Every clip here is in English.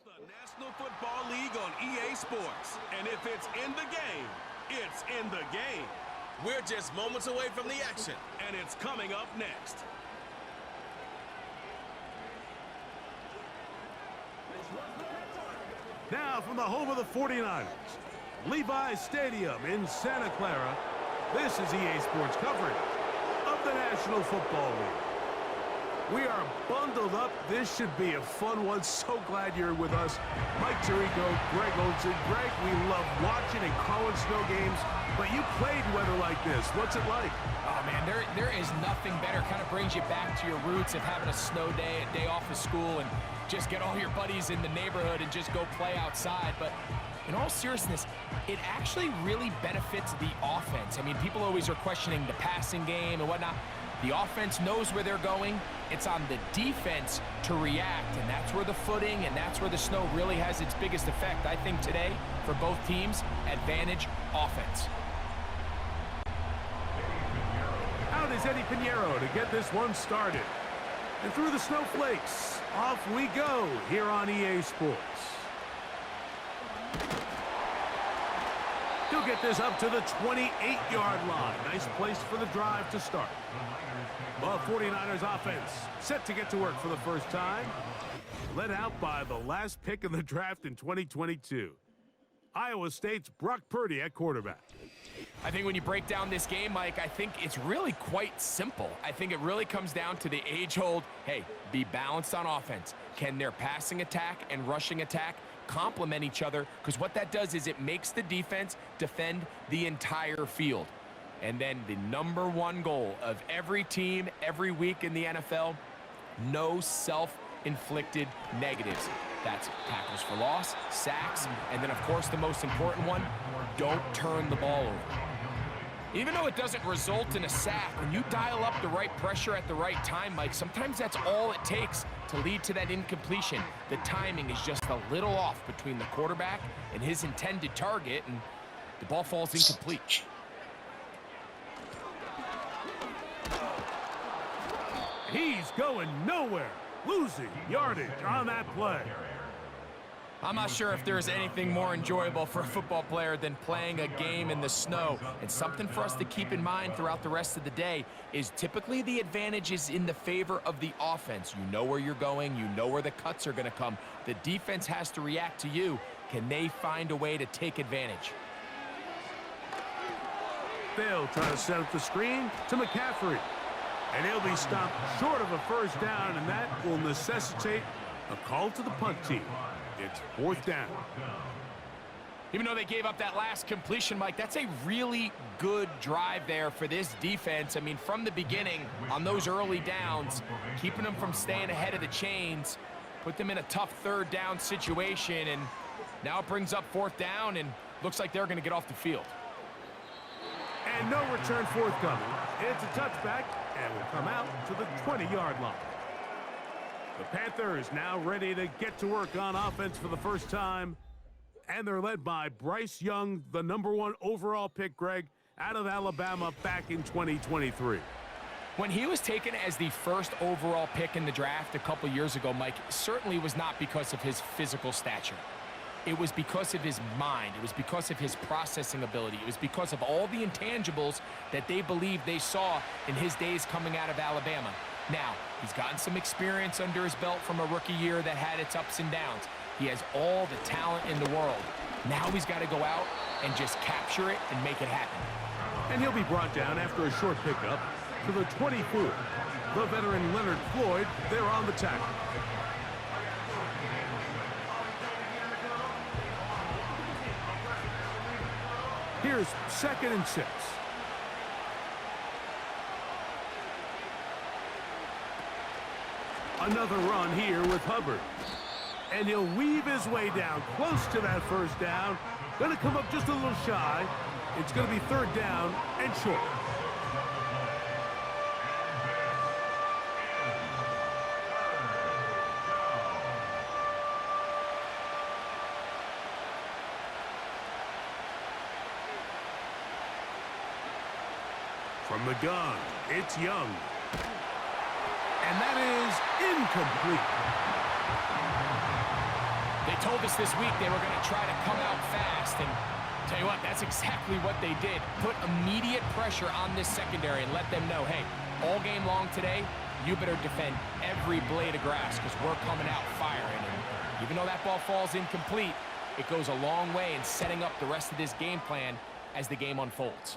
The National Football League on EA Sports. And if it's in the game, it's in the game. We're just moments away from the action. And it's coming up next. Now from the home of the 49ers, Levi Stadium in Santa Clara, this is EA Sports coverage of the National Football League. We are bundled up. This should be a fun one. So glad you're with us. Mike Tirico, Greg Olson. Greg, we love watching and calling snow games, but you played weather like this. What's it like? Oh, man, there is nothing better. Kind of brings you back to your roots of having a snow day, a day off of school, and just get all your buddies in the neighborhood and just go play outside. But in all seriousness, it actually really benefits the offense. I mean, people always are questioning the passing game and whatnot. The offense knows where they're going. It's on the defense to react, and that's where the footing and that's where the snow really has its biggest effect. I think today, for both teams, advantage offense. Out is Eddie Pinheiro to get this one started. And through the snowflakes, off we go here on EA Sports. He'll get this up to the 28-yard line. Nice place for the drive to start. Well, 49ers offense set to get to work for the first time. Led out by the last pick in the draft in 2022. Iowa State's Brock Purdy at quarterback. I think when you break down this game, Mike, I think it's really quite simple. I think it really comes down to the age-old, hey, be balanced on offense. Can their passing attack and rushing attack complement each other? Because what that does is it makes the defense defend the entire field. And then the #1 goal of every team, every week in the NFL, no self-inflicted negatives. That's tackles for loss, sacks, and then, of course, the most important one, don't turn the ball over. Even though it doesn't result in a sack, when you dial up the right pressure at the right time, Mike, sometimes that's all it takes to lead to that incompletion. The timing is just a little off between the quarterback and his intended target, and the ball falls incomplete. He's going nowhere. Losing yardage on that play. I'm not sure if there's anything more enjoyable for a football player than playing a game in the snow. And something for us to keep in mind throughout the rest of the day is typically the advantage is in the favor of the offense. You know where you're going. You know where the cuts are going to come. The defense has to react to you. Can they find a way to take advantage? They'll try to set up the screen to McCaffrey. And he'll be stopped short of a first down, and that will necessitate a call to the punt team. It's 4th down. Even though they gave up that last completion, Mike, that's a really good drive there for this defense. I mean, from the beginning, on those early downs, keeping them from staying ahead of the chains, put them in a tough 3rd down situation, and now it brings up 4th down, and looks like they're going to get off the field. And no return forthcoming. It's a touchback, and will come out to the 20-yard line. The Panthers now ready to get to work on offense for the first time. And they're led by Bryce Young, the #1 overall pick, Greg, out of Alabama back in 2023. When he was taken as the first overall pick in the draft a couple years ago, Mike, it certainly was not because of his physical stature. It was because of his mind. It was because of his processing ability. It was because of all the intangibles that they believed they saw in his days coming out of Alabama. Now, he's gotten some experience under his belt from a rookie year that had its ups and downs. He has all the talent in the world. Now he's got to go out and just capture it and make it happen. And he'll be brought down after a short pickup to the 24. The veteran Leonard Floyd, they're on the tackle. Here's 2nd and 6. Another run here with Hubbard. And he'll weave his way down close to that first down. Going to come up just a little shy. It's going to be 3rd down and short. From the gun, it's Young. And that is incomplete. They told us this week they were going to try to come out fast, and tell you what, that's exactly what they did. Put immediate pressure on this secondary and let them know, hey, all game long today, you better defend every blade of grass because we're coming out firing. And even though that ball falls incomplete, it goes a long way in setting up the rest of this game plan as the game unfolds.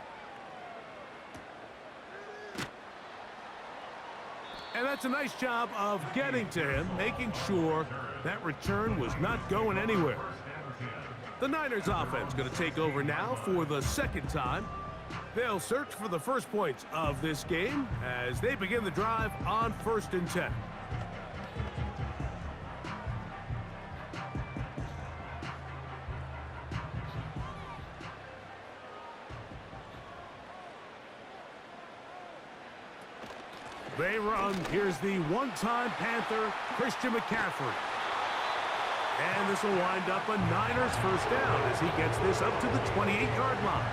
And that's a nice job of getting to him, making sure that return was not going anywhere. The Niners offense going to take over now for the second time. They'll search for the first points of this game as they begin the drive on 1st and 10. They run. Here's the one-time Panther, Christian McCaffrey. And this will wind up a Niners first down as he gets this up to the 28-yard line.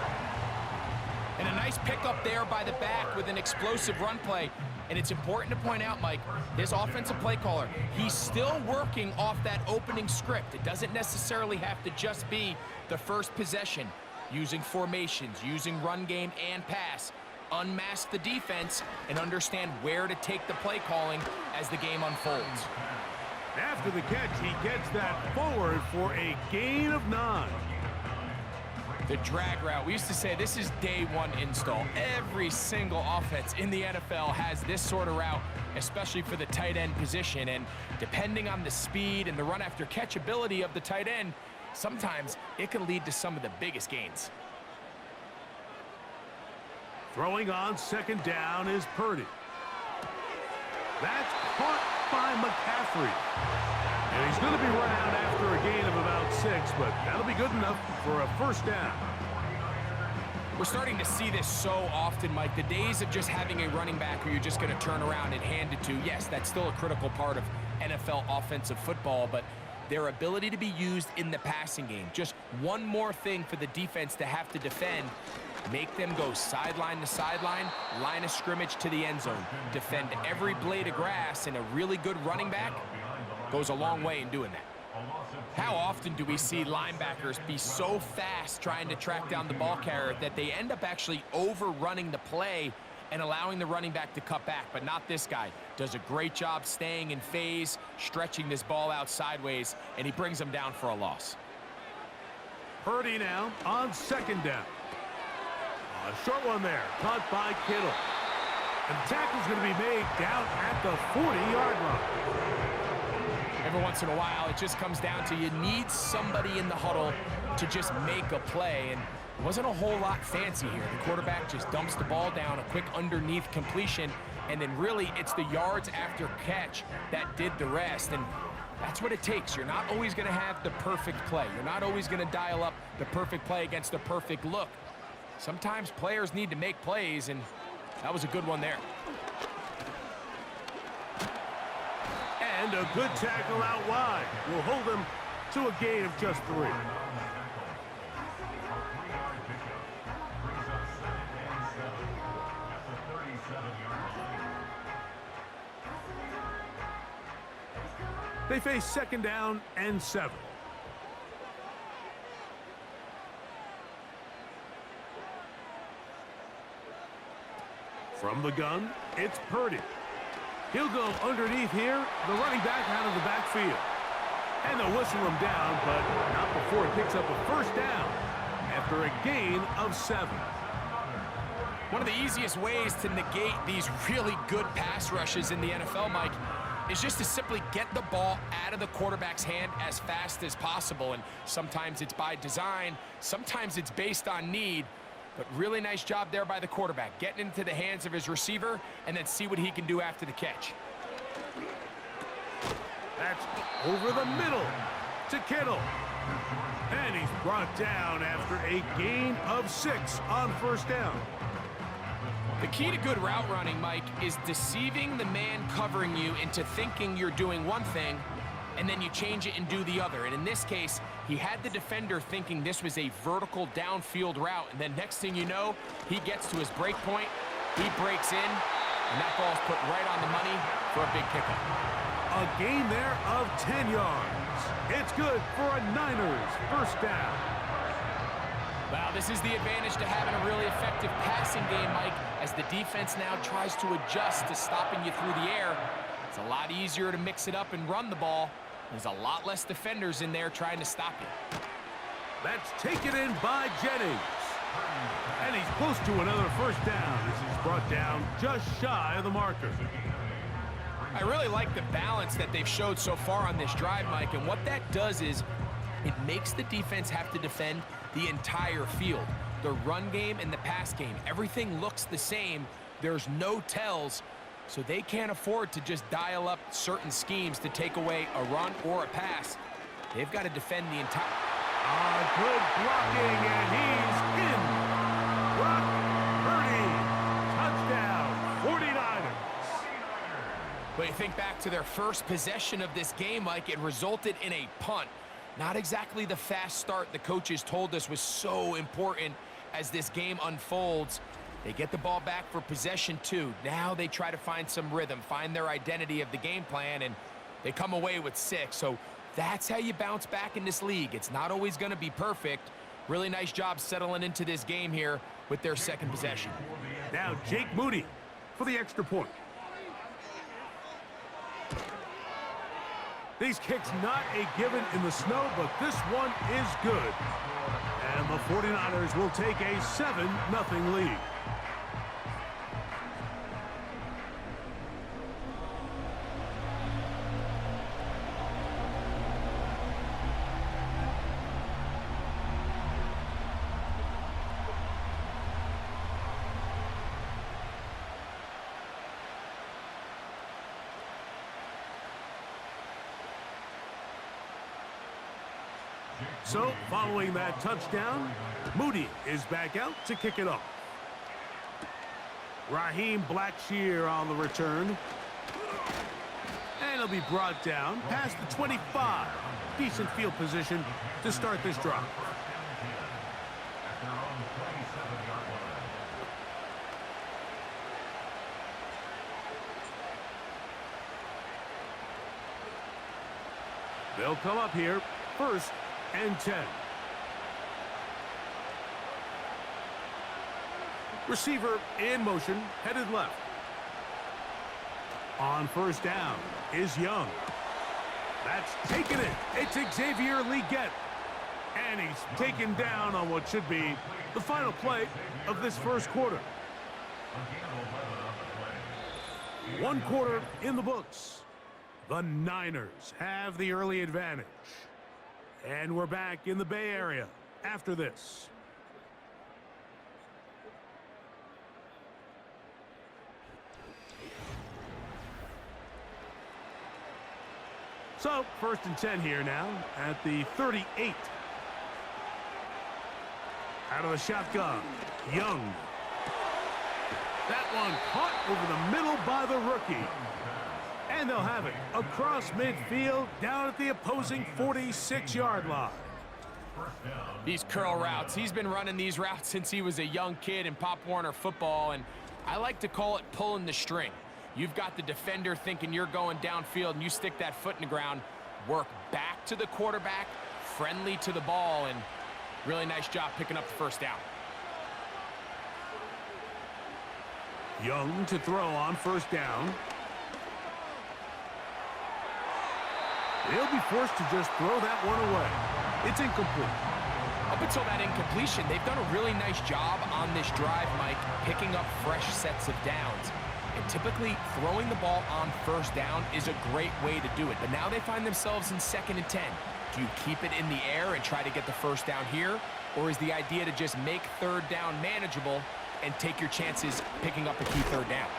And a nice pickup there by the back with an explosive run play. And it's important to point out, Mike, this offensive play caller, he's still working off that opening script. It doesn't necessarily have to just be the first possession. Using formations, using run game and pass. Unmask the defense and understand where to take the play calling as the game unfolds. After the catch, he gets that forward for a gain of 9. The drag route, we used to say this is day one install. Every single offense in the NFL has this sort of route, especially for the tight end position. And depending on the speed and the run after catch ability of the tight end, sometimes it can lead to some of the biggest gains. Throwing on 2nd down is Purdy. That's caught by McCaffrey. And he's going to be run out after a gain of about 6, but that'll be good enough for a first down. We're starting to see this so often, Mike. The days of just having a running back who you're just going to turn around and hand it to, yes, that's still a critical part of NFL offensive football, but their ability to be used in the passing game. Just one more thing for the defense to have to defend. Make them go sideline to sideline, line of scrimmage to the end zone. Defend every blade of grass, and a really good running back goes a long way in doing that. How often do we see linebackers be so fast trying to track down the ball carrier that they end up actually overrunning the play and allowing the running back to cut back? But not this guy. Does a great job staying in phase, stretching this ball out sideways, and he brings them down for a loss. Purdy now on 2nd down. A short one there, caught by Kittle. And the tackle's going to be made down at the 40-yard line. Every once in a while, it just comes down to you need somebody in the huddle to just make a play. And it wasn't a whole lot fancy here. The quarterback just dumps the ball down, a quick underneath completion, and then really it's the yards after catch that did the rest. And that's what it takes. You're not always going to have the perfect play. You're not always going to dial up the perfect play against the perfect look. Sometimes players need to make plays, and that was a good one there. And a good tackle out wide will hold him to a gain of just 3. They face 2nd down and 7. From the gun, it's Purdy. He'll go underneath here, the running back out of the backfield. And they'll whistle him down, but not before he picks up a first down after a gain of 7. One of the easiest ways to negate these really good pass rushes in the NFL, Mike, is just to simply get the ball out of the quarterback's hand as fast as possible. And sometimes it's by design, sometimes it's based on need. But really nice job there by the quarterback, getting into the hands of his receiver and then see what he can do after the catch. That's over the middle to Kittle. And he's brought down after a gain of 6 on first down. The key to good route running, Mike, is deceiving the man covering you into thinking you're doing one thing, and then you change it and do the other. And in this case, he had the defender thinking this was a vertical downfield route, and then next thing you know, he gets to his break point, he breaks in, and that ball's put right on the money for a big pickup. A gain there of 10 yards. It's good for a Niners first down. Well, this is the advantage to having a really effective passing game, Mike, as the defense now tries to adjust to stopping you through the air. It's a lot easier to mix it up and run the ball. There's a lot less defenders in there trying to stop you. That's taken in by Jennings. And he's close to another first down as he's brought down just shy of the marker. I really like the balance that they've showed so far on this drive, Mike, and what that does is it makes the defense have to defend the entire field. The run game and the pass game, everything looks the same. There's no tells, so they can't afford to just dial up certain schemes to take away a run or a pass. They've got to defend the entire... Good blocking, and he's in. Brock Purdy, touchdown, 49ers. But you think back to their first possession of this game, Mike, it resulted in a punt. Not exactly the fast start the coaches told us was so important as this game unfolds. They get the ball back for possession 2. Now they try to find some rhythm, find their identity of the game plan, and they come away with 6. So that's how you bounce back in this league. It's not always going to be perfect. Really nice job settling into this game here with their second possession. Now Jake Moody for the extra point. These kicks not a given in the snow, but this one is good. And the 49ers will take a 7-0 lead. So, following that touchdown, Moody is back out to kick it off. Raheem Blackshear on the return. And he'll be brought down past the 25. Decent field position to start this drive. They'll come up here first and 10. Receiver in motion, headed left. On first down is Young. That's taken it. It's Xavier Legette. And he's taken down on what should be the final play of this first quarter. 1 quarter in the books. The Niners have the early advantage. And we're back in the Bay Area after this. So, first and 10 here now at the 38. Out of the shotgun, Young. That one caught over the middle by the rookie. And they'll have it across midfield down at the opposing 46-yard line. These curl routes, he's been running these routes since he was a young kid in Pop Warner football, and I like to call it pulling the string. You've got the defender thinking you're going downfield, and you stick that foot in the ground, work back to the quarterback, friendly to the ball, and really nice job picking up the first down. Young to throw on first down. He'll be forced to just throw that one away. It's incomplete. Up until that incompletion, they've done a really nice job on this drive, Mike, picking up fresh sets of downs. And typically, throwing the ball on first down is a great way to do it. But now they find themselves in 2nd and 10. Do you keep it in the air and try to get the first down here? Or is the idea to just make 3rd down manageable and take your chances picking up a key 3rd down?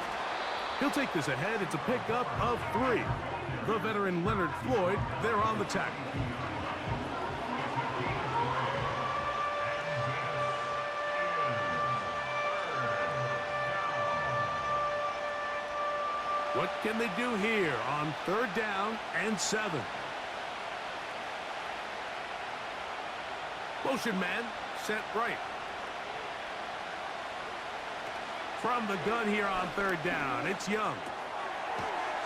He'll take this ahead. It's a pickup of 3. The veteran Leonard Floyd, they're on the tackle. What can they do here on 3rd down and 7? Motion man set right. From the gun here on 3rd down, it's Young.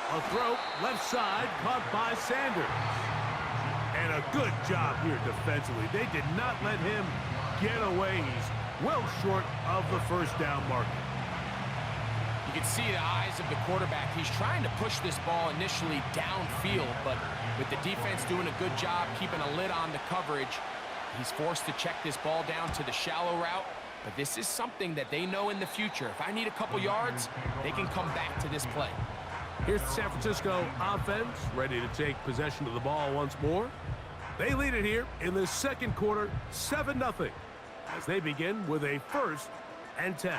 A throw, left side, caught by Sanders. And a good job here defensively. They did not let him get away. He's well short of the first down marker. You can see the eyes of the quarterback. He's trying to push this ball initially downfield, but with the defense doing a good job keeping a lid on the coverage, he's forced to check this ball down to the shallow route. But this is something that they know in the future. If I need a couple yards, they can come back to this play. Here's the San Francisco offense, ready to take possession of the ball once more. They lead it here in the second quarter, 7-0, as they begin with a 1st and 10.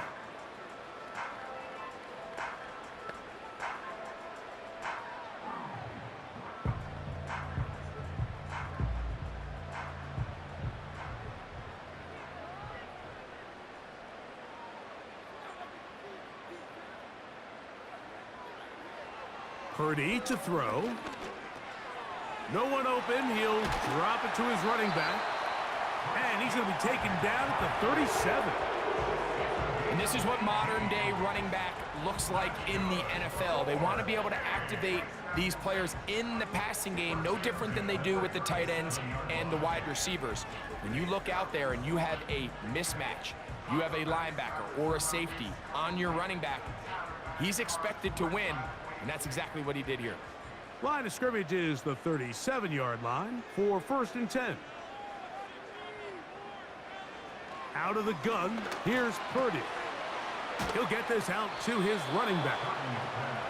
Purdy to throw. No one open. He'll drop it to his running back. And he's going to be taken down at the 37. And this is what modern-day running back looks like in the NFL. They want to be able to activate these players in the passing game, no different than they do with the tight ends and the wide receivers. When you look out there and you have a mismatch, you have a linebacker or a safety on your running back, he's expected to win. And that's exactly what he did here. Line of scrimmage is the 37-yard line for 1st and 10. Out of the gun, here's Purdy. He'll get this out to his running back.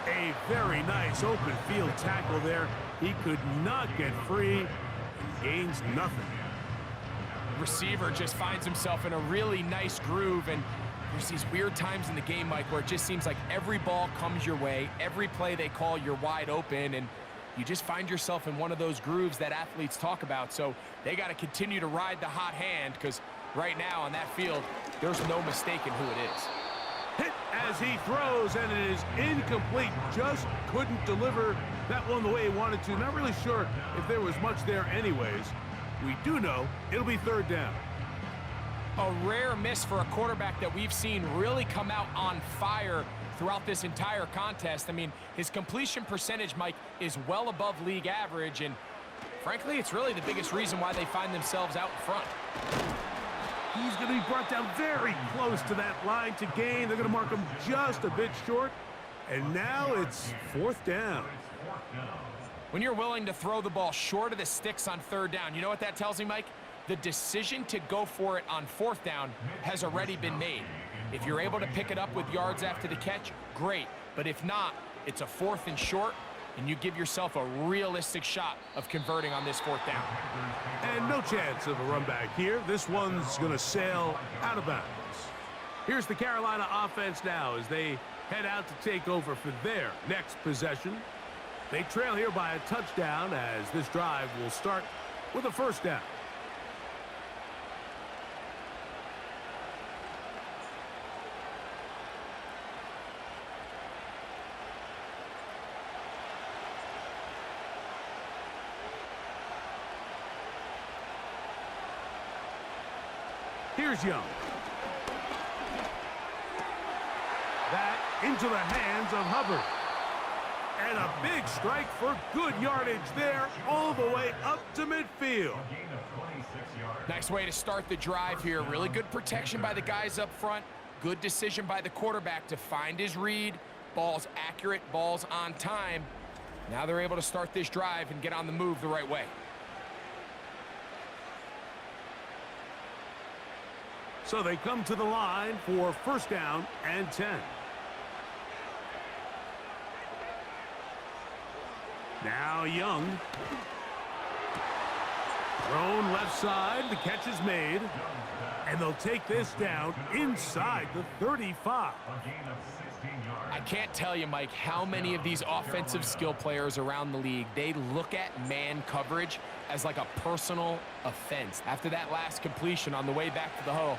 A very nice open field tackle there. He could not get free. He gains nothing. Receiver just finds himself in a really nice groove, and there's these weird times in the game, Mike, where it just seems like every ball comes your way, every play they call, you're wide open, and you just find yourself in one of those grooves that athletes talk about. So they got to continue to ride the hot hand, because right now on that field, there's no mistaking who it is. Hit as he throws, and it is incomplete. Just couldn't deliver that one the way he wanted to. Not really sure if there was much there anyways. We do know it'll be 3rd down. A rare miss for a quarterback that we've seen really come out on fire throughout this entire contest. I mean, his completion percentage, Mike, is well above league average, and frankly, it's really the biggest reason why they find themselves out in front. He's going to be brought down very close to that line to gain. They're going to mark him just a bit short, and now it's 4th down. When you're willing to throw the ball short of the sticks on 3rd down, you know what that tells me, Mike? The decision to go for it on 4th down has already been made. If you're able to pick it up with yards after the catch, great. But if not, it's a 4th and short, and you give yourself a realistic shot of converting on this 4th down. And no chance of a run back here. This one's going to sail out of bounds. Here's the Carolina offense now as they head out to take over for their next possession. They trail here by a touchdown as this drive will start with a 1st down. Here's Young. That into the hands of Hubbard. And a big strike for good yardage there all the way up to midfield. Nice way to start the drive here. Really good protection by the guys up front. Good decision by the quarterback to find his read. Ball's accurate, ball's on time. Now they're able to start this drive and get on the move the right way. So they come to the line for 1st down and 10. Now Young. Thrown left side. The catch is made. And they'll take this down inside the 35. I can't tell you, Mike, how many of these offensive skill players around the league, they look at man coverage as like a personal offense. After that last completion on the way back to the huddle,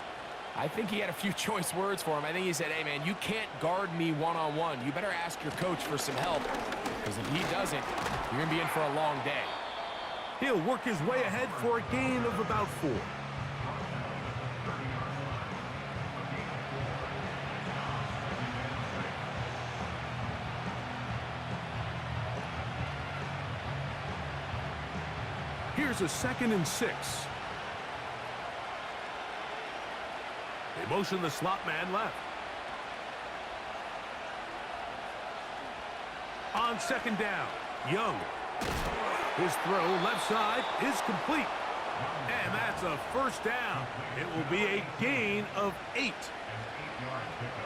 I think he had a few choice words for him. I think he said, hey, man, you can't guard me one-on-one. You better ask your coach for some help, because if he doesn't, you're going to be in for a long day. He'll work his way ahead for a gain of about 4. Here's a 2nd and 6. They motion the slot man left. On 2nd down, Young. His throw left side is complete. And that's a 1st down. It will be a gain of 8.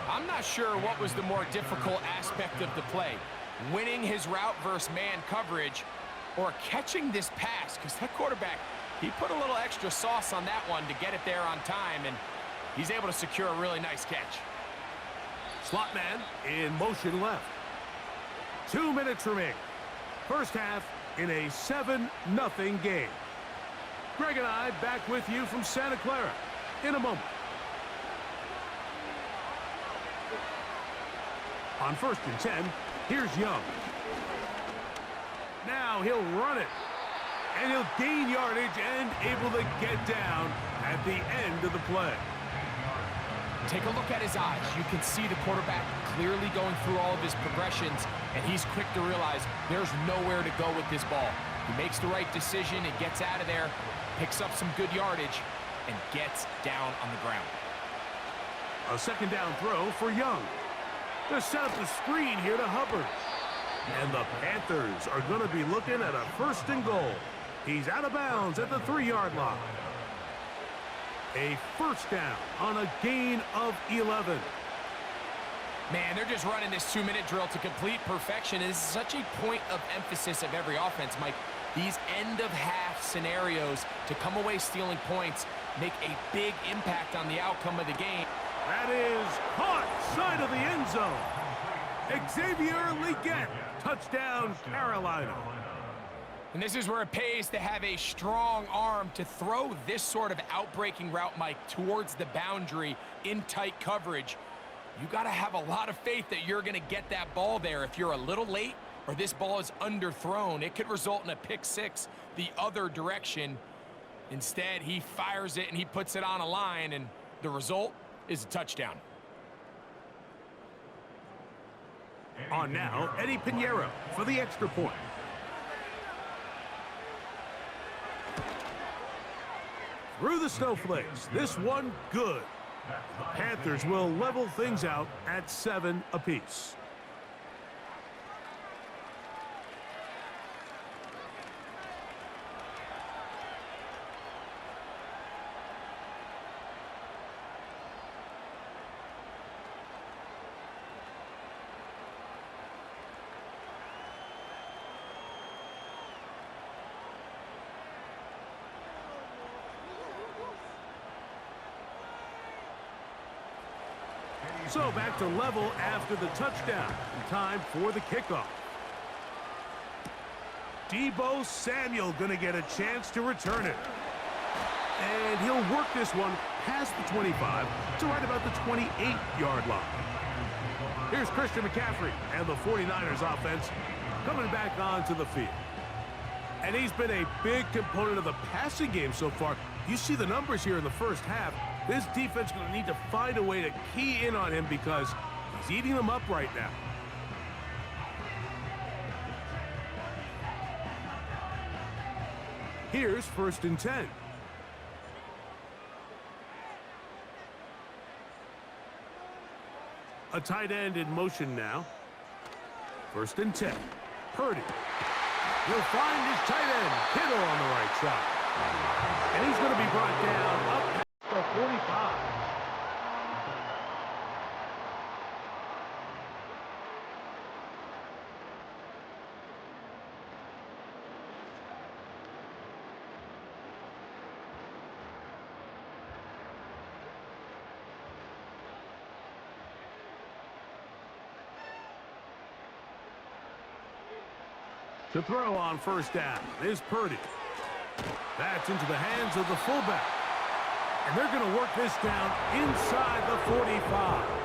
I'm not sure what was the more difficult aspect of the play. Winning his route versus man coverage or catching this pass, because that quarterback, he put a little extra sauce on that one to get it there on time, and he's able to secure a really nice catch. Slot man in motion left. 2 minutes remaining. First half in a 7-0 game. Greg and I back with you from Santa Clara in a moment. On 1st and 10, here's Young. Now he'll run it. And he'll gain yardage and able to get down at the end of the play. Take a look at his eyes. You can see the quarterback clearly going through all of his progressions, and he's quick to realize there's nowhere to go with this ball. He makes the right decision and gets out of there, picks up some good yardage, and gets down on the ground. A 2nd down throw for Young. To set up the screen here to Hubbard. And the Panthers are going to be looking at a 1st and goal. He's out of bounds at the 3-yard line. A 1st down on a gain of 11. Man, they're just running this 2-minute drill to complete perfection. And this is such a point of emphasis of every offense, Mike. These end-of-half scenarios to come away stealing points make a big impact on the outcome of the game. That is caught side of the end zone. Xavier Legette, touchdown Carolina. And this is where it pays to have a strong arm to throw this sort of outbreaking route, Mike, towards the boundary in tight coverage. You got to have a lot of faith that you're going to get that ball there. If you're a little late or this ball is underthrown, it could result in a pick six the other direction. Instead, he fires it and he puts it on a line, and the result is a touchdown. On now, Eddie Pinheiro for the extra point. Through the snowflakes, this one good. The Panthers will level things out at 7 apiece. So back to level after the touchdown. Time for the kickoff. Deebo Samuel going to get a chance to return it. And he'll work this one past the 25 to right about the 28-yard line. Here's Christian McCaffrey and the 49ers offense coming back onto the field. And he's been a big component of the passing game so far. You see the numbers here in the first half. This defense is going to need to find a way to key in on him because he's eating them up right now. Here's 1st and 10. A tight end in motion now. 1st and 10. Purdy. He'll find his tight end, Kittle, on the right side. And he's going to be brought down up past the 45. To throw on 1st down is Purdy. That's into the hands of the fullback. And they're going to work this down inside the 45.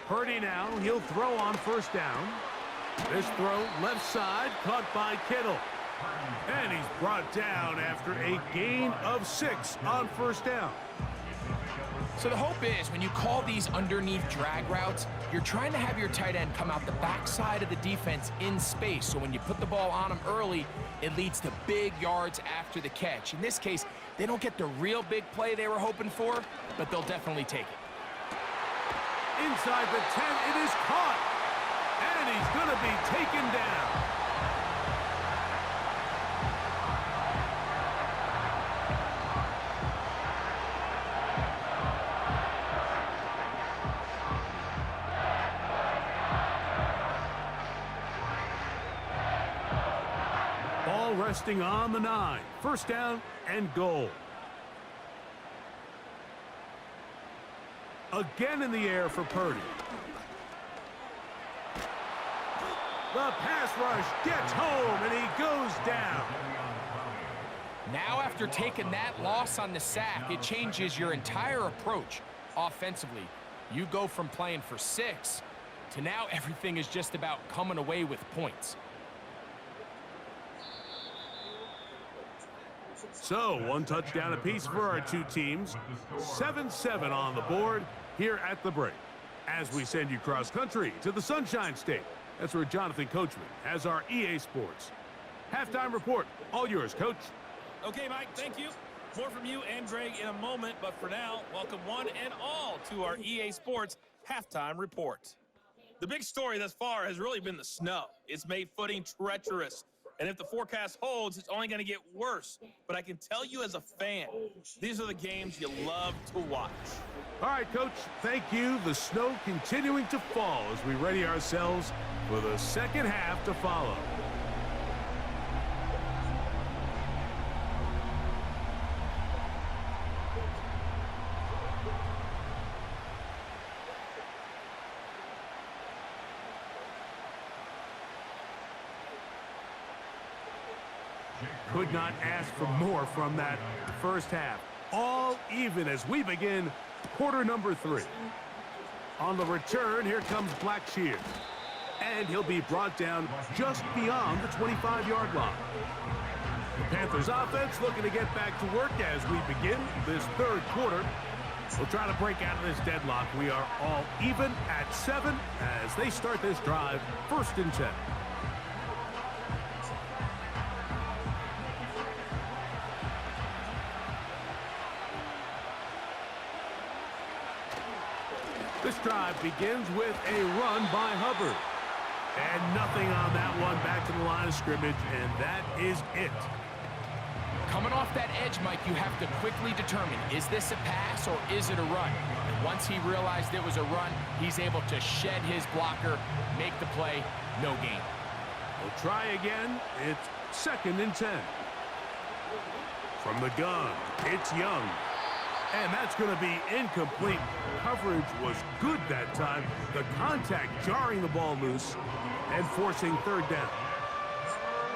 Purdy now, he'll throw on first down. This throw left side caught by Kittle. And he's brought down after a gain of 6 on first down. So the hope is when you call these underneath drag routes, you're trying to have your tight end come out the backside of the defense in space. So when you put the ball on him early, it leads to big yards after the catch. In this case, they don't get the real big play they were hoping for, but they'll definitely take it. Inside the 10, it is caught. And he's going to be taken down. Ball resting on the 9. First down and goal. Again in the air for Purdy. The pass rush gets home, and he goes down. Now, after taking that loss on the sack, it changes your entire approach offensively. You go from playing for 6 to now everything is just about coming away with points. So, 1 touchdown apiece for our two teams. 7-7 on the board here at the break. As we send you cross-country to the Sunshine State. That's where Jonathan Coachman has our EA Sports halftime report. All yours, Coach. Okay, Mike, thank you. More from you and Greg in a moment, but for now, welcome one and all to our EA Sports halftime report. The big story thus far has really been the snow. It's made footing treacherous. And if the forecast holds, it's only going to get worse. But I can tell you as a fan, these are the games you love to watch. All right, Coach, thank you. The snow continuing to fall as we ready ourselves for the second half to follow. Could not ask for more from that first half. All even as we begin quarter number 3. On the return, here comes Blackshear. And he'll be brought down just beyond the 25-yard line. The Panthers offense looking to get back to work as we begin this third quarter. We'll try to break out of this deadlock. We are all even at 7 as they start this drive, 1st and 10. This drive begins with a run by Hubbard. And nothing on that one, back to the line of scrimmage, and that is it. Coming off that edge, Mike, you have to quickly determine, is this a pass or is it a run? And once he realized it was a run, he's able to shed his blocker, make the play, no gain. We'll try again. It's 2nd and 10. From the gun, it's Young. And that's going to be incomplete. Coverage was good that time. The contact jarring the ball loose and forcing 3rd down.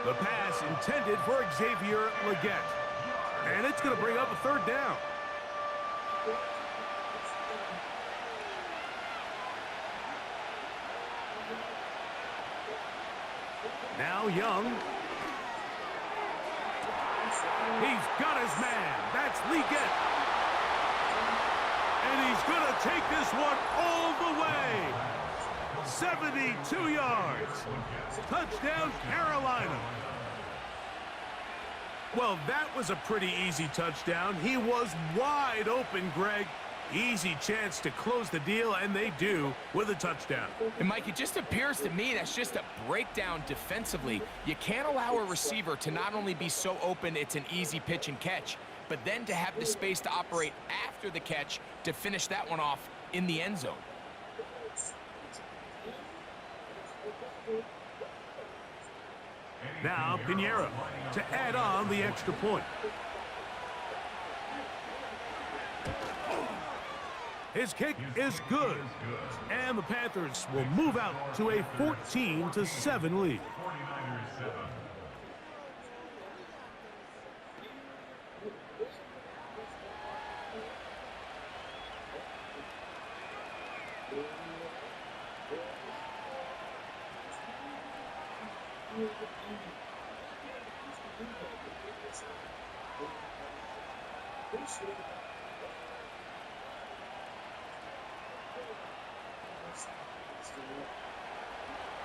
The pass intended for Xavier Legette. And it's going to bring up a 3rd down. Now Young. He's got his man. That's Legette. And he's going to take this one all the way. 72 yards. Touchdown, Carolina. Well, that was a pretty easy touchdown. He was wide open, Greg. Easy chance to close the deal, and they do with a touchdown. And, Mike, it just appears to me that's just a breakdown defensively. You can't allow a receiver to not only be so open it's an easy pitch and catch, but then to have the space to operate after the catch to finish that one off in the end zone. Now Pinheiro to add on the extra point. His kick is good. And the Panthers will move out to a 14-7 lead.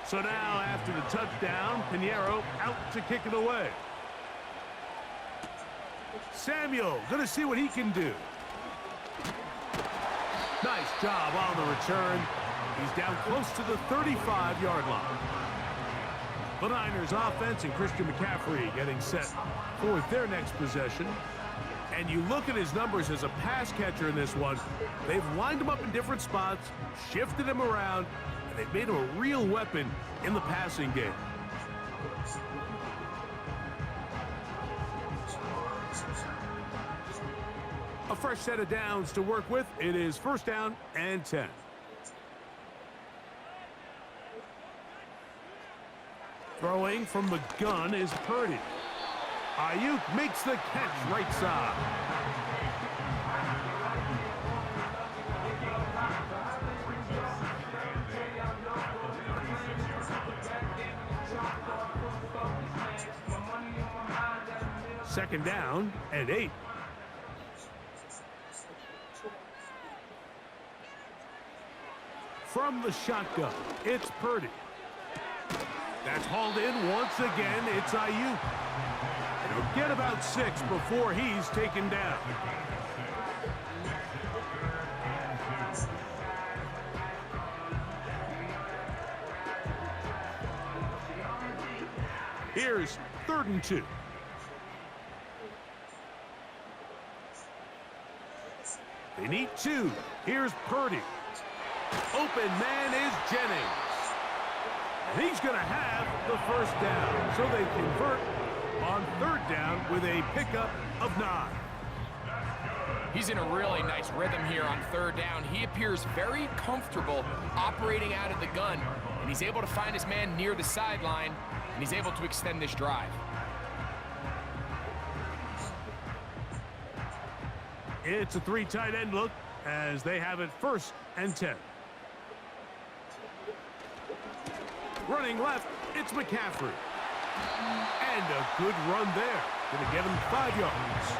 So now, after the touchdown, Pinheiro out to kick it away. Samuel going to see what he can do. Nice job on the return. He's down close to the 35-yard line. The Niners offense and Christian McCaffrey getting set for their next possession. And you look at his numbers as a pass catcher in this one. They've lined him up in different spots, shifted him around, and they've made him a real weapon in the passing game. A fresh set of downs to work with. It is 1st down and 10. Throwing from the gun is Purdy. Ayuk makes the catch right side. Second down and 8. From the shotgun, it's Purdy. That's hauled in once again. It's Ayuk. He'll get about 6 before he's taken down. Here's 3rd and 2. They need 2. Here's Purdy. Open man is Jennings. And he's going to have the 1st down. So they convert on 3rd down with a pickup of 9. He's in a really nice rhythm here on 3rd down. He appears very comfortable operating out of the gun, and he's able to find his man near the sideline, and he's able to extend this drive. It's a 3 tight end look as they have it 1st and 10. Running left, it's McCaffrey. And a good run there. Going to get him 5 yards.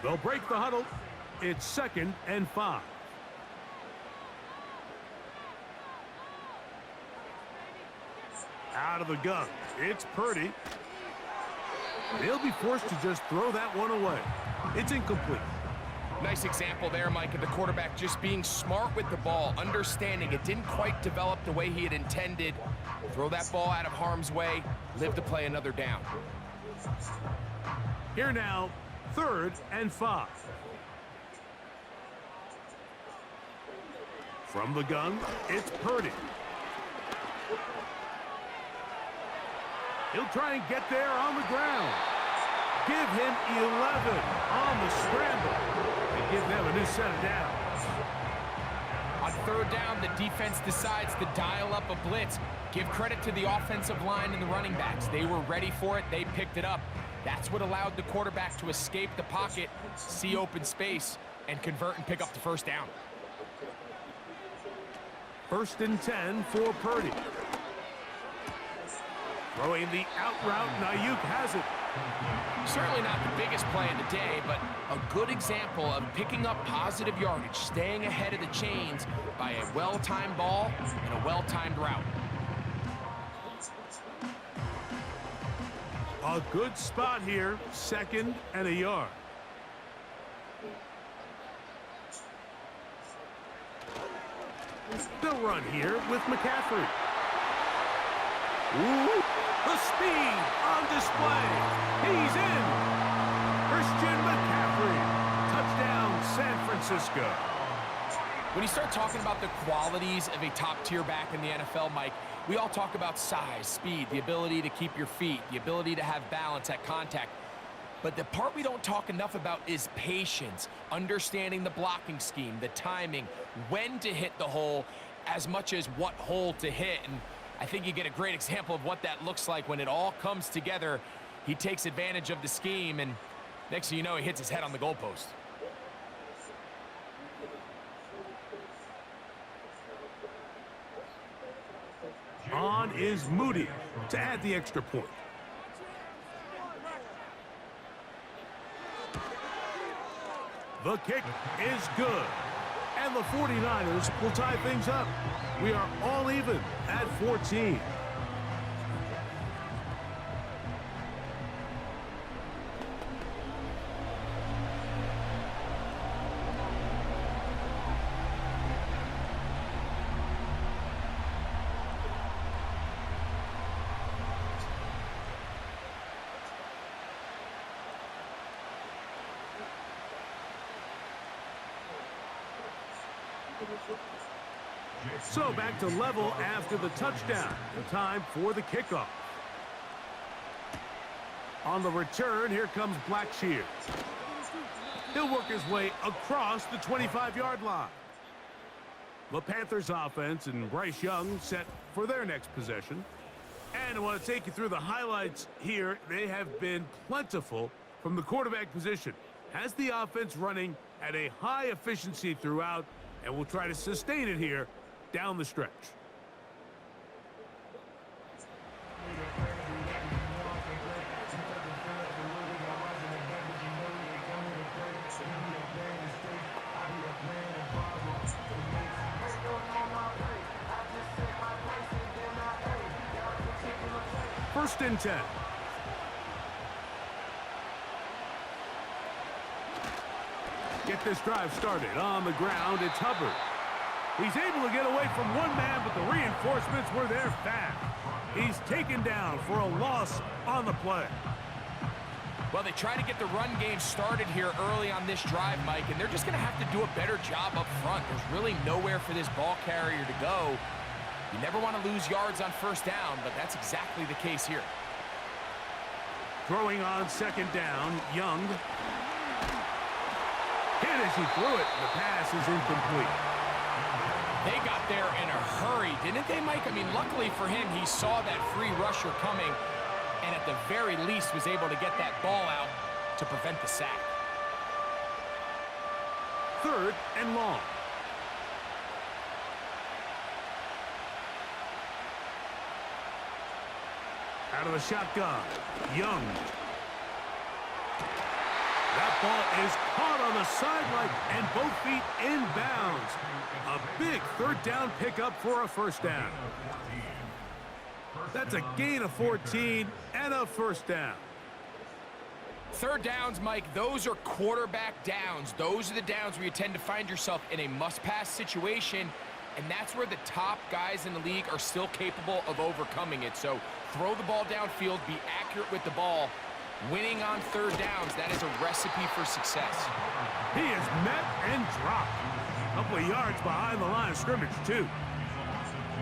They'll break the huddle. It's 2nd and 5. Out of the gun, it's Purdy. They'll be forced to just throw that one away. It's incomplete. Nice example there, Mike, of the quarterback just being smart with the ball, understanding it didn't quite develop the way he had intended. Throw that ball out of harm's way, live to play another down. Here now, 3rd and 5. From the gun, it's Purdy. He'll try and get there on the ground. Give him 11 on the scramble and give them a new set of downs. On 3rd down, the defense decides to dial up a blitz. Give credit to the offensive line and the running backs. They were ready for it. They picked it up. That's what allowed the quarterback to escape the pocket, see open space, and convert and pick up the 1st down. 1st and 10 for Purdy. Throwing the out route, and Ayuk has it. Certainly not the biggest play of the day, but a good example of picking up positive yardage, staying ahead of the chains by a well-timed ball and a well-timed route. A good spot here, 2nd and a yard. They'll run here with McCaffrey. Ooh, the speed on display. He's in. Christian McCaffrey. Touchdown, San Francisco. When you start talking about the qualities of a top-tier back in the NFL, Mike, we all talk about size, speed, the ability to keep your feet, the ability to have balance at contact. But the part we don't talk enough about is patience, understanding the blocking scheme, the timing, when to hit the hole, as much as what hole to hit. And I think you get a great example of what that looks like when it all comes together. He takes advantage of the scheme, and next thing you know, he hits his head on the goalpost. On is Moody to add the extra point. The kick is good. And the 49ers will tie things up. We are all even at 14. So back to level after the touchdown. Time for the kickoff. On the return, here comes Blackshear. He'll work his way across the 25-yard line. The Panthers offense and Bryce Young set for their next possession. And I want to take you through the highlights here. They have been plentiful from the quarterback position. Has the offense running at a high efficiency throughout, and we'll try to sustain it here down the stretch. First and 10. Get this drive started. On the ground, it's Hubbard. He's able to get away from one man, but the reinforcements were there fast. He's taken down for a loss on the play. Well, they try to get the run game started here early on this drive, Mike, and they're just going to have to do a better job up front. There's really nowhere for this ball carrier to go. You never want to lose yards on first down, but that's exactly the case here. Throwing on second down, Young. Hit as he threw it. The pass is incomplete. They got there in a hurry, didn't they, Mike? I mean, luckily for him, he saw that free rusher coming, and at the very least was able to get that ball out to prevent the sack. Third and long. Out of the shotgun, Young. That ball is caught on the sideline and both feet inbounds. A big third down pickup for a first down. That's a gain of 14 and a first down. Third downs, Mike, those are quarterback downs. Those are the downs where you tend to find yourself in a must-pass situation, and that's where the top guys in the league are still capable of overcoming it. So throw the ball downfield, be accurate with the ball. Winning on third downs, that is a recipe for success. He is met and dropped. A couple of yards behind the line of scrimmage, too.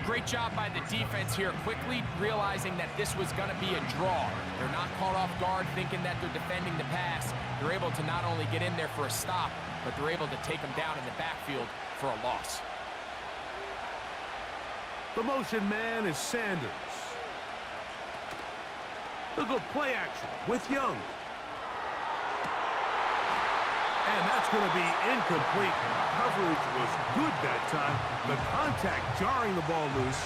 Great job by the defense here, quickly realizing that this was going to be a draw. They're not caught off guard thinking that they're defending the pass. They're able to not only get in there for a stop, but they're able to take them down in the backfield for a loss. The motion man is Sanders. They'll go play action with Young. And that's going to be incomplete. Coverage was good that time. The contact jarring the ball loose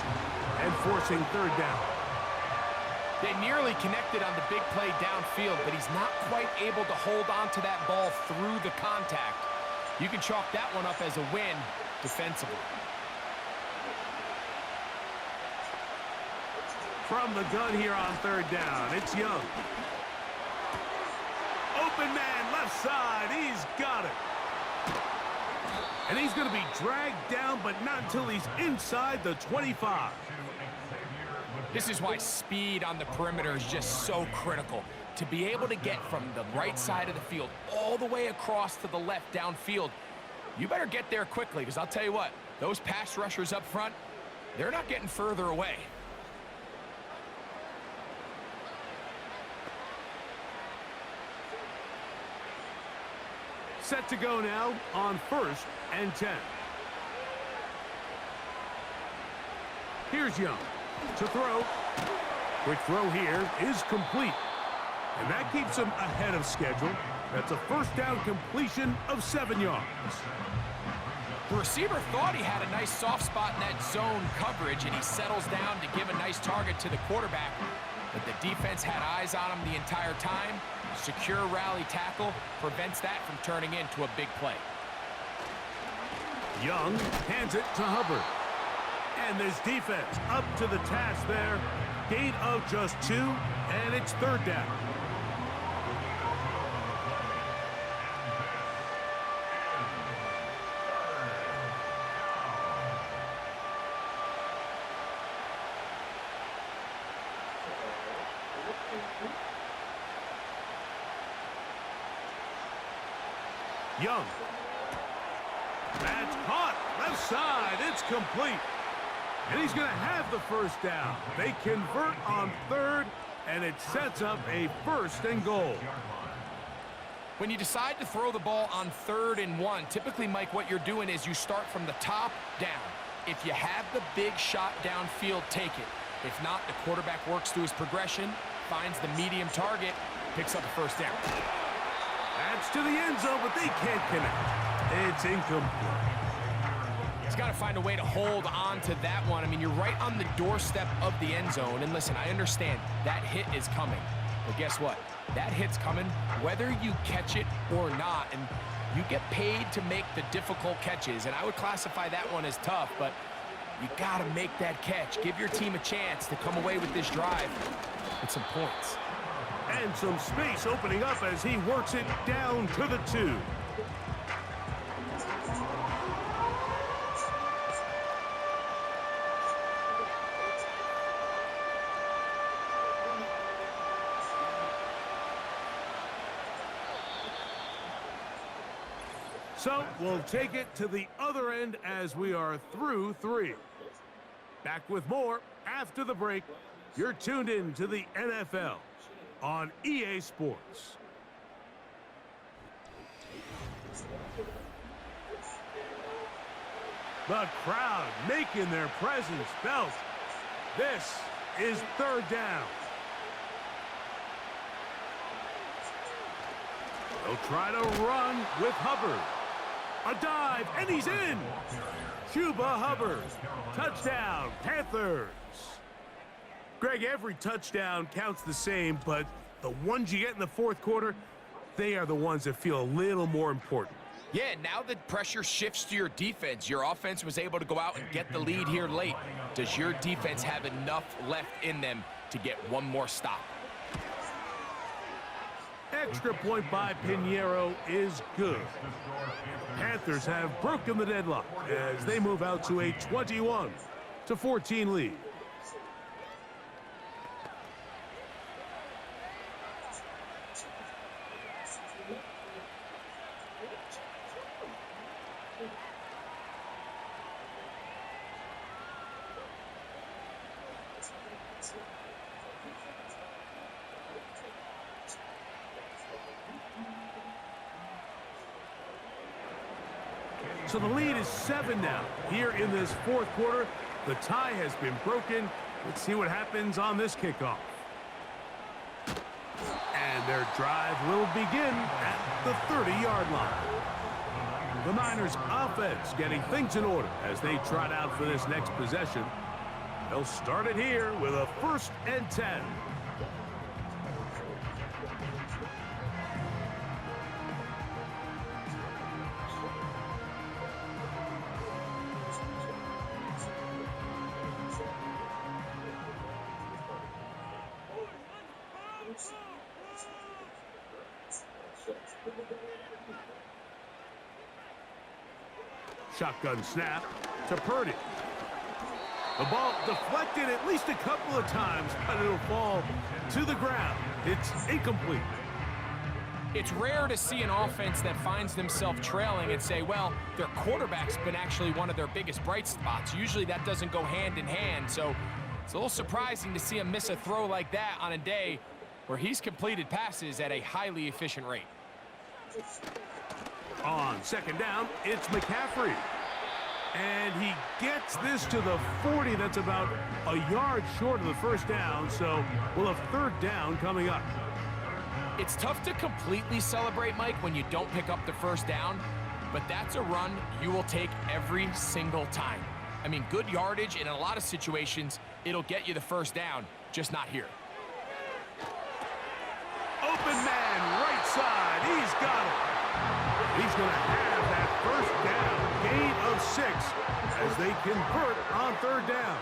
and forcing third down. They nearly connected on the big play downfield, but he's not quite able to hold on to that ball through the contact. You can chalk that one up as a win defensively. From the gun here on third down, it's Young. Open man, left side, he's got it. And he's going to be dragged down, but not until he's inside the 25. This is why speed on the perimeter is just so critical. To be able to get from the right side of the field all the way across to the left downfield, you better get there quickly, because I'll tell you what, those pass rushers up front, they're not getting further away. Set to go now on first and 10. Here's Young. To throw. Quick throw here is complete. And that keeps him ahead of schedule. That's a first down completion of 7 yards. The receiver thought he had a nice soft spot in that zone coverage, and he settles down to give a nice target to the quarterback. But the defense had eyes on him the entire time. Secure rally tackle prevents that from turning into a big play. Young hands it to Hubbard. And this defense up to the task there. Gain of just 2, and it's third down. Young. That's caught. Left side. It's complete. And he's going to have the first down. They convert on third, and it sets up a 1st and goal. When you decide to throw the ball on 3rd and 1, typically, Mike, what you're doing is you start from the top down. If you have the big shot downfield, take it. If not, the quarterback works through his progression, finds the medium target, picks up a first down. That's to the end zone, but they can't connect. It's incomplete. He's got to find a way to hold on to that one. I mean, you're right on the doorstep of the end zone. And listen, I understand that hit is coming. But guess what? That hit's coming whether you catch it or not. And you get paid to make the difficult catches. And I would classify that one as tough, but you got to make that catch. Give your team a chance to come away with this drive with some points. And some space opening up as he works it down to the 2. So we'll take it to the other end as we are through 3. Back with more after the break. You're tuned in to the NFL on EA Sports. The crowd making their presence felt. This is third down. They'll try to run with Hubbard. A dive, and he's in. Chuba Hubbard. Touchdown, Panthers. Greg, every touchdown counts the same, but the ones you get in the fourth quarter, they are the ones that feel a little more important. Yeah, now the pressure shifts to your defense. Your offense was able to go out and get the lead here late. Does your defense have enough left in them to get one more stop? Extra point by Pinheiro is good. Panthers have broken the deadlock as they move out to a 21-14 lead. So the lead is 7 now. Here in this fourth quarter, the tie has been broken. Let's see what happens on this kickoff. And their drive will begin at the 30-yard line. The Niners offense getting things in order as they trot out for this next possession. They'll start it here with a 1st and 10. Shotgun snap to Purdy. The ball deflected at least a couple of times, but it'll fall to the ground. It's incomplete. It's rare to see an offense that finds themselves trailing and say, well, their quarterback's been actually one of their biggest bright spots. Usually that doesn't go hand in hand, so it's a little surprising to see him miss a throw like that on a day where he's completed passes at a highly efficient rate. On second down, it's McCaffrey. And he gets this to the 40. That's about a yard short of the first down, so we'll have third down coming up. It's tough to completely celebrate, Mike, when you don't pick up the first down, but that's a run you will take every single time. I mean, good yardage, and in a lot of situations, it'll get you the first down, just not here. Open man, right side. He's got it. He's going to have that first down, gain of 6, as they convert on third down.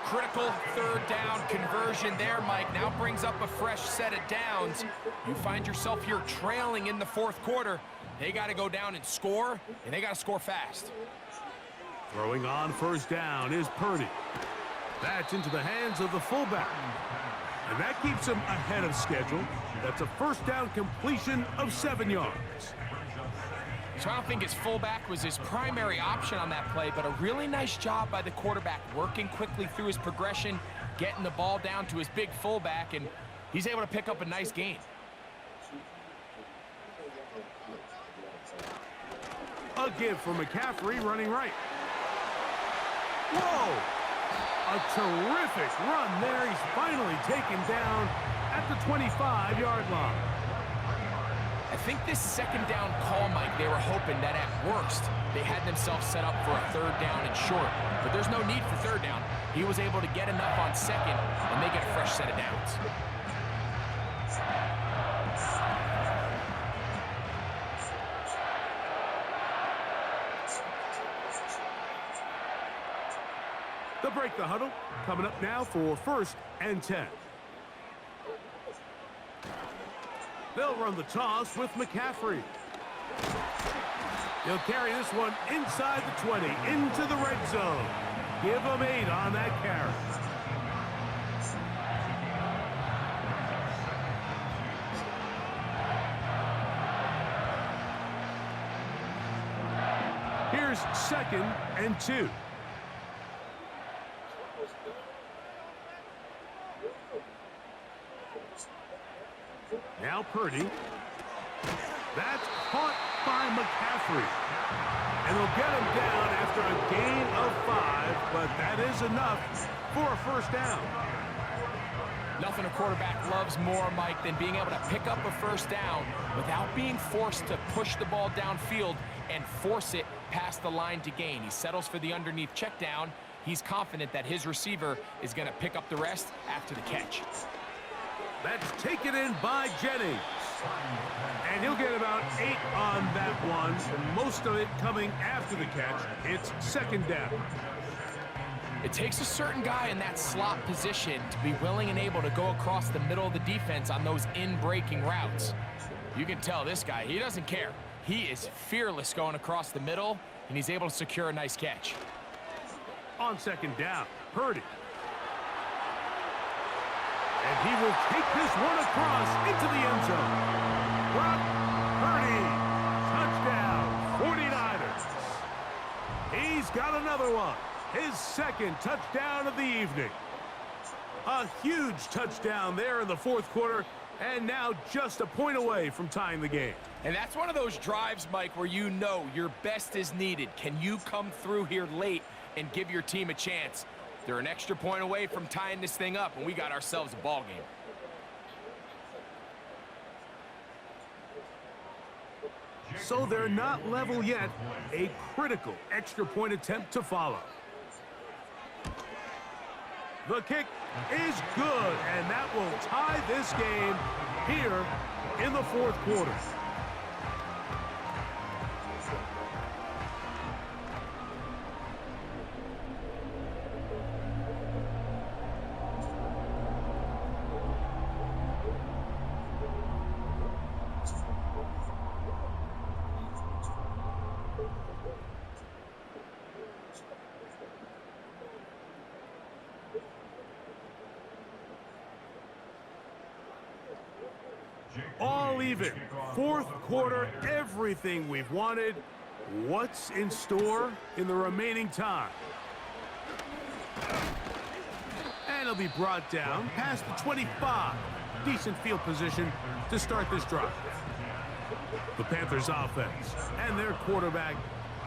Critical third down conversion there, Mike. Now brings up a fresh set of downs. You find yourself here trailing in the fourth quarter. They got to go down and score, and they got to score fast. Throwing on first down is Purdy. That's into the hands of the fullback. And that keeps him ahead of schedule. That's a first down completion of 7 yards. So I don't think his fullback was his primary option on that play, but a really nice job by the quarterback working quickly through his progression, getting the ball down to his big fullback, and he's able to pick up a nice gain. A give for McCaffrey running right. Whoa! A terrific run there. He's finally taken down at the 25-yard line. I think this second down call, Mike, they were hoping that at worst they had themselves set up for a third down and short. But there's no need for third down. He was able to get enough on second, and they get a fresh set of downs. They'll break the huddle. Coming up now for 1st and 10. They'll run the toss with McCaffrey. He'll carry this one inside the 20, into the red zone. Give him 8 on that carry. Here's 2nd and 2. Now Purdy. That's caught by McCaffrey. And they'll get him down after a gain of 5, but that is enough for a first down. Nothing a quarterback loves more, Mike, than being able to pick up a first down without being forced to push the ball downfield and force it past the line to gain. He settles for the underneath check down. He's confident that his receiver is going to pick up the rest after the catch. That's taken in by Jennings. And he'll get about 8 on that one, and most of it coming after the catch. It's 2nd down. It takes a certain guy in that slot position to be willing and able to go across the middle of the defense on those in-breaking routes. You can tell this guy, he doesn't care. He is fearless going across the middle, and he's able to secure a nice catch. On 2nd down, Purdy. And he will take this one across into the end zone. Brock Purdy, touchdown, 49ers. He's got another one, his 2nd touchdown of the evening. A huge touchdown there in the fourth quarter, and now just a point away from tying the game. And that's one of those drives, Mike, where you know your best is needed. Can you come through here late and give your team a chance? They're an extra point away from tying this thing up, and we got ourselves a ball game. So they're not level yet. A critical extra point attempt to follow. The kick is good, and that will tie this game here in the fourth quarter. All even. Fourth quarter, everything we've wanted. What's in store in the remaining time? And it'll be brought down past the 25. Decent field position to start this drive. The Panthers offense and their quarterback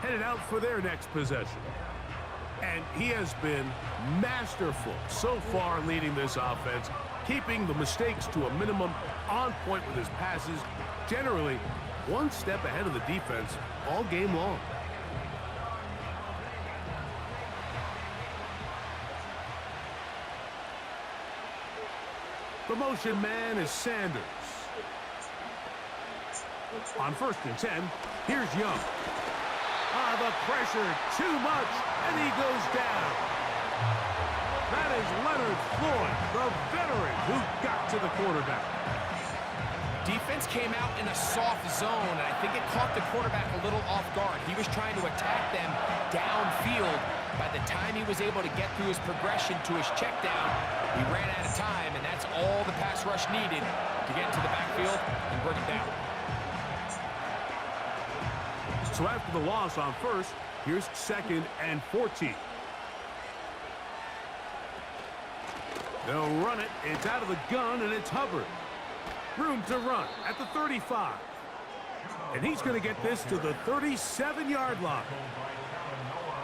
headed out for their next possession. And he has been masterful so far leading this offense, keeping the mistakes to a minimum, on point with his passes, generally one step ahead of the defense all game long. The motion man is Sanders. On 1st and 10, here's Young. The pressure, too much, and he goes down. That is Leonard Floyd, the veteran who got to the quarterback. Defense came out in a soft zone, and I think it caught the quarterback a little off guard. He was trying to attack them downfield. By the time he was able to get through his progression to his check down, he ran out of time, and that's all the pass rush needed to get into the backfield and bring it down. So after the loss on 1st, here's 2nd and 14. They'll run it. It's out of the gun, and it's Hubbard. Room to run at the 35. And he's going to get this to the 37-yard line.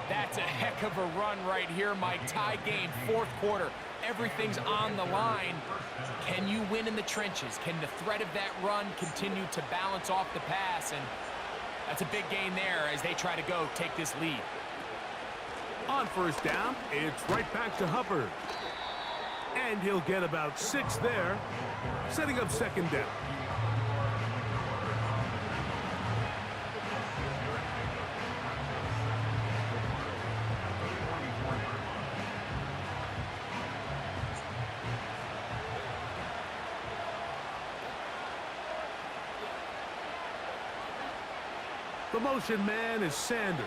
That's a heck of a run right here, Mike. Tie game, 4th quarter. Everything's on the line. Can you win in the trenches? Can the threat of that run continue to balance off the pass? And that's a big gain there as they try to go take this lead. On 1st down, it's right back to Hubbard. And he'll get about 6 there, setting up 2nd down. The motion man is Sanders.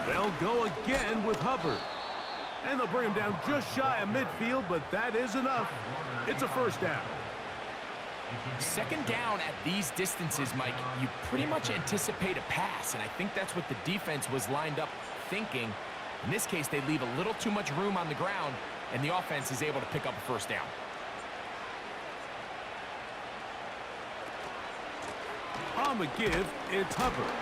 They'll go again with Hubbard. And they'll bring him down just shy of midfield, but that is enough. It's a 1st down. 2nd down at these distances, Mike, you pretty much anticipate a pass, and I think that's what the defense was lined up thinking. In this case, they leave a little too much room on the ground, and the offense is able to pick up a 1st down. On the give, it's Hubbard.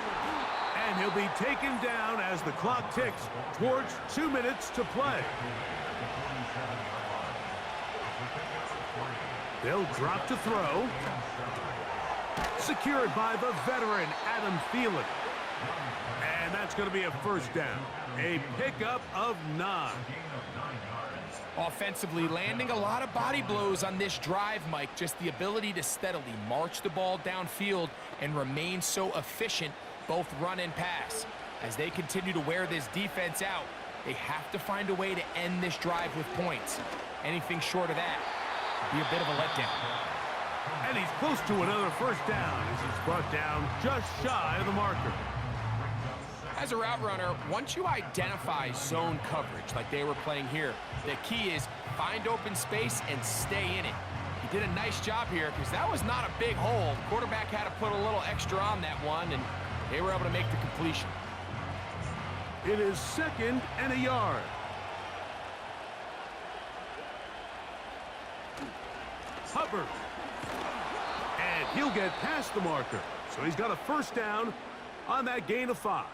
And he'll be taken down as the clock ticks towards 2 minutes to play. They'll drop to throw. Secured by the veteran, Adam Thielen. And that's going to be a 1st down. A pickup of 9. Offensively, landing a lot of body blows on this drive, Mike. Just the ability to steadily march the ball downfield and remain so efficient, both run and pass. As they continue to wear this defense out, they have to find a way to end this drive with points. Anything short of that would be a bit of a letdown. And he's close to another 1st down as he's brought down just shy of the marker. As a route runner, once you identify zone coverage like they were playing here, the key is find open space and stay in it. He did a nice job here because that was not a big hole. Quarterback had to put a little extra on that one, and they were able to make the completion. It is 2nd and a yard. Hubbard. And he'll get past the marker. So he's got a 1st down on that gain of 5.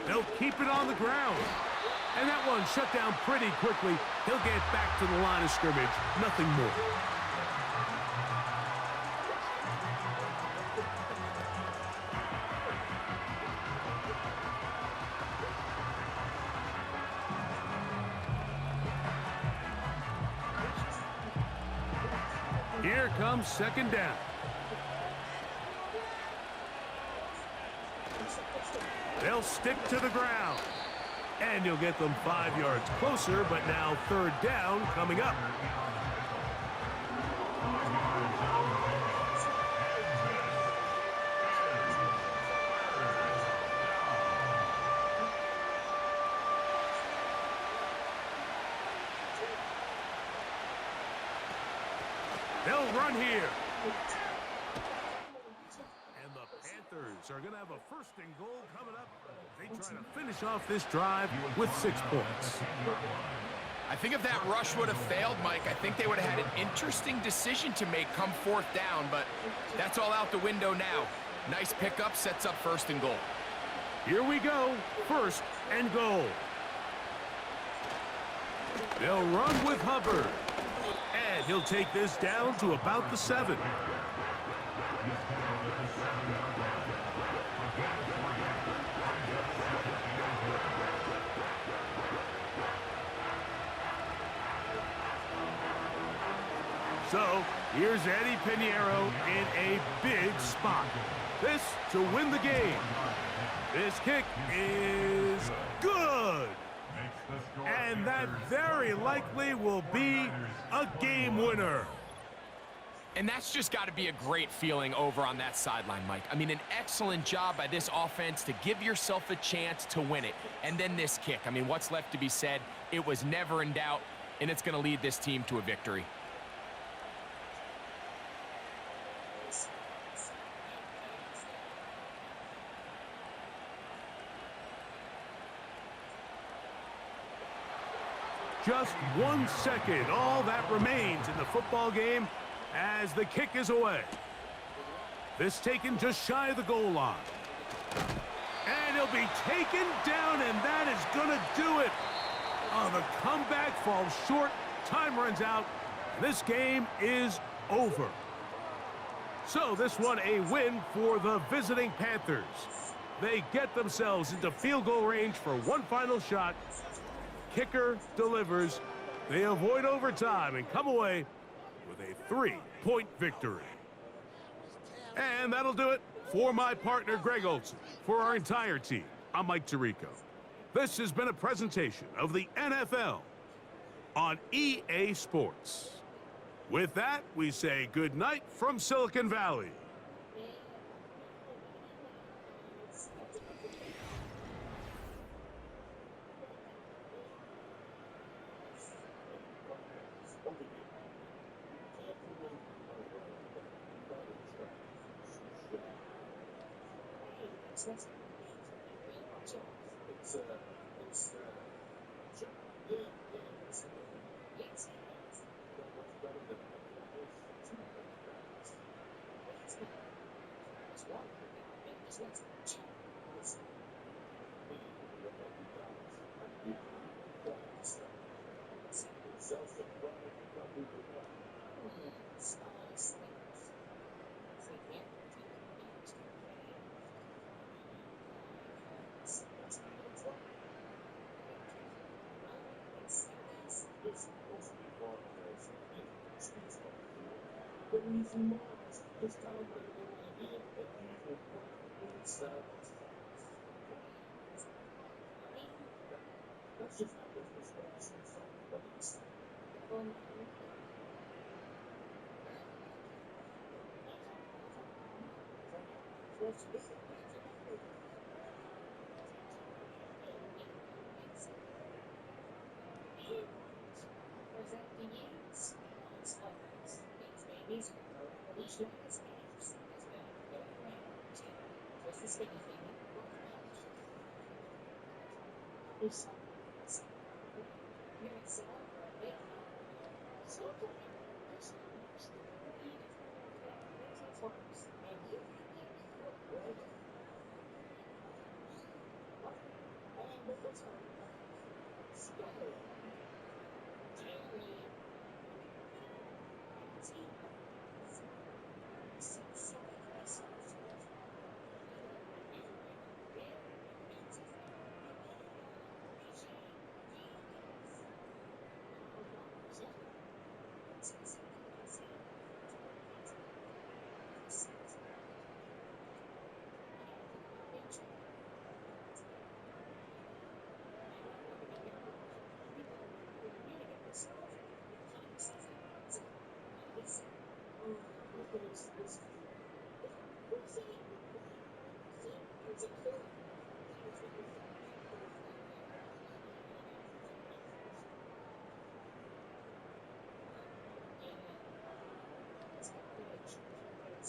They'll keep it on the ground. And that one shut down pretty quickly. He'll get back to the line of scrimmage. Nothing more. Here comes 2nd down. They'll stick to the ground. And you'll get them 5 yards closer, but now 3rd down coming up. They'll run here. And the Panthers are going to have a first and goal coming up. They try to finish off this drive with 6 points. I think if that rush would have failed, Mike, I think they would have had an interesting decision to make come 4th down, but that's all out the window now. Nice pickup, sets up first and goal. Here we go, first and goal. They'll run with Hubbard. And he'll take this down to about the 7. So, here's Eddie Pinheiro in a big spot. This to win the game. This kick is good. And that very likely will be a game winner. And that's just got to be a great feeling over on that sideline, Mike. I mean, an excellent job by this offense to give yourself a chance to win it. And then this kick. I mean, what's left to be said? It was never in doubt, and it's going to lead this team to a victory. Just 1 second, all that remains in the football game as the kick is away. This taken just shy of the goal line. And he'll be taken down, and that is going to do it. Oh, the comeback falls short. Time runs out. This game is over. So this one a win for the visiting Panthers. They get themselves into field goal range for one final shot. Kicker delivers. They avoid overtime and come away with a 3-point victory. And that'll do it for my partner, Greg Olson. For our entire team, I'm Mike Tirico. This has been a presentation of the NFL on EA Sports. With that, we say good night from Silicon Valley. It's